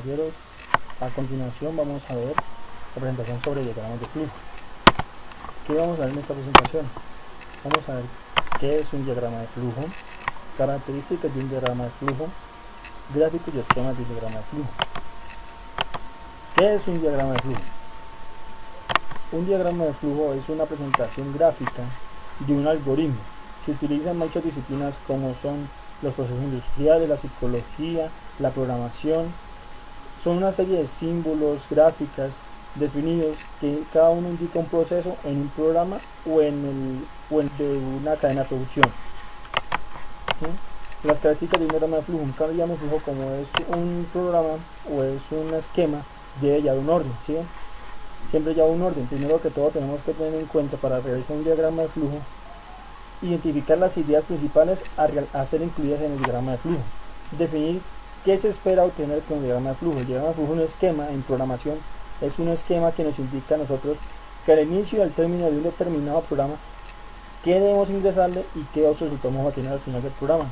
caballeros, a continuación vamos a ver la presentación sobre diagramas de flujo. ¿Qué vamos a ver en esta presentación? Vamos a ver qué es un diagrama de flujo, características de un diagrama de flujo, gráficos y esquemas de diagrama de flujo. ¿Qué es un diagrama de flujo? Un diagrama de flujo es una presentación gráfica de un algoritmo. Se utiliza en muchas disciplinas como son los procesos industriales, la psicología, la programación. Son una serie de símbolos, gráficas definidos que cada uno indica un proceso en un programa o en de una cadena de producción. ¿Sí? Las características de un diagrama de flujo. Un diagrama de flujo, como es un programa o es un esquema, debe llevar un orden. ¿Sí? Siempre lleva un orden. Primero que todo tenemos que tener en cuenta para realizar un diagrama de flujo, identificar las ideas principales a ser incluidas en el diagrama de flujo, definir qué se espera obtener con el diagrama de flujo. El diagrama de flujo es un esquema en programación, es un esquema que nos indica a nosotros que al inicio y al término de un determinado programa qué debemos ingresarle y qué otros resultados vamos a tener al final del programa.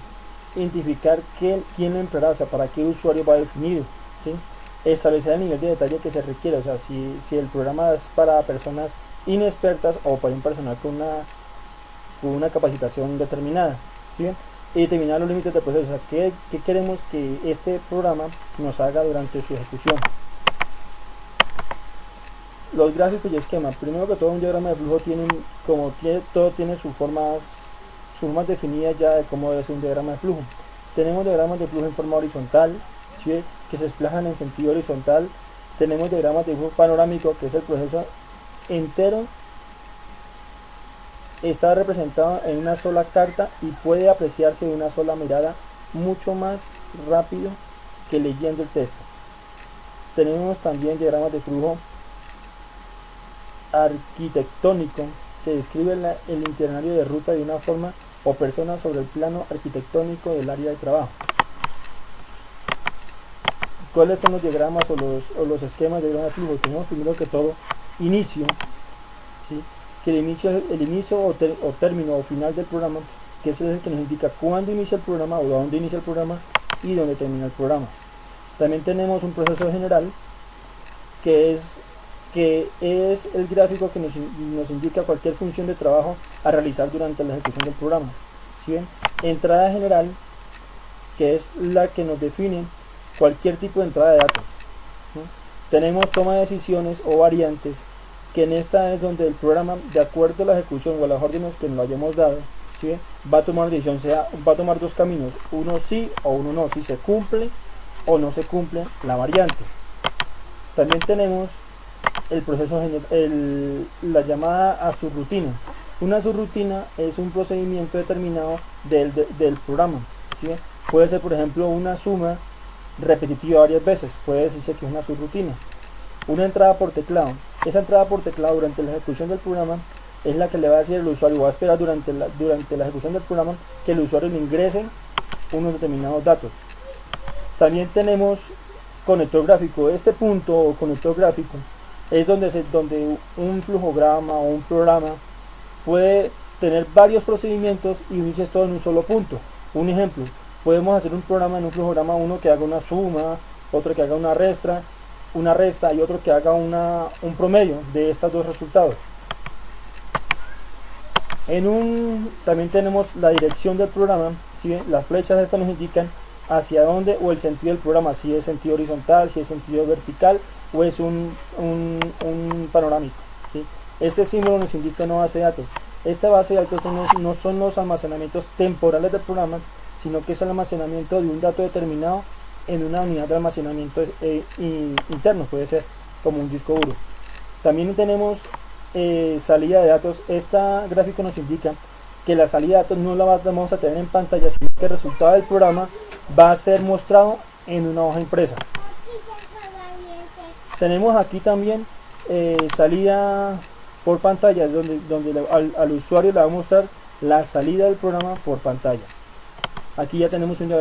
Identificar quién lo empleará, o sea, para qué usuario va definido, ¿sí? Establecer el nivel de detalle que se requiere, o sea, si el programa es para personas inexpertas o para un personal con una capacitación determinada, ¿sí? Y determinar los límites del proceso, o sea, qué queremos que este programa nos haga durante su ejecución. Los gráficos y esquemas. Primero que todo, un diagrama de flujo todo tiene sus formas definidas ya de cómo debe ser un diagrama de flujo. Tenemos diagramas de flujo en forma horizontal, ¿sí? Que se desplazan en sentido horizontal. Tenemos diagramas de flujo panorámico, que es el proceso entero está representado en una sola carta y puede apreciarse de una sola mirada mucho más rápido que leyendo el texto. Tenemos también diagramas de flujo arquitectónico, que describe el itinerario de ruta de una forma o persona sobre el plano arquitectónico del área de trabajo. ¿Cuáles son los diagramas o los esquemas de diagrama de flujo? Tenemos primero que todo inicio, ¿sí? Que el inicio o término o final del programa, que es el que nos indica cuándo inicia el programa o dónde inicia el programa y dónde termina el programa. También tenemos un proceso general, que es el gráfico que nos indica cualquier función de trabajo a realizar durante la ejecución del programa. ¿Sí ven? Entrada general, que es la que nos define cualquier tipo de entrada de datos. ¿Sí? Tenemos toma de decisiones o variantes, que en esta es donde el programa, de acuerdo a la ejecución o a las órdenes que nos hayamos dado, ¿sí? Va a tomar decisión, va a tomar dos caminos, uno sí o uno no, si se cumple o no se cumple la variante. También tenemos el proceso la llamada a subrutina. Una subrutina es un procedimiento determinado del programa, ¿sí? Puede ser, por ejemplo, una suma repetitiva varias veces, puede decirse que es una subrutina. Una entrada por teclado. Esa entrada por teclado durante la ejecución del programa es la que le va a decir al usuario, va a esperar durante la ejecución del programa que el usuario le ingrese unos determinados datos. También tenemos conector gráfico. Este punto o conector gráfico es donde un flujograma o un programa puede tener varios procedimientos y unirse todo en un solo punto. Un ejemplo, podemos hacer un programa en un flujograma, uno que haga una suma, otro que haga una resta y otro que haga un promedio de estos dos resultados. También tenemos la dirección del programa, ¿sí? Las flechas estas nos indican hacia dónde o el sentido del programa, si es sentido horizontal, si es sentido vertical o es un panorámico, ¿sí? Este símbolo nos indica una base de datos. Esta base de datos no son los almacenamientos temporales del programa, sino que es el almacenamiento de un dato determinado en una unidad de almacenamiento interno, puede ser como un disco duro. También tenemos salida de datos. Este gráfico nos indica que la salida de datos no la vamos a tener en pantalla, sino que el resultado del programa va a ser mostrado en una hoja impresa. Tenemos aquí también salida por pantalla, donde al usuario le va a mostrar la salida del programa por pantalla. Aquí ya tenemos un diagrama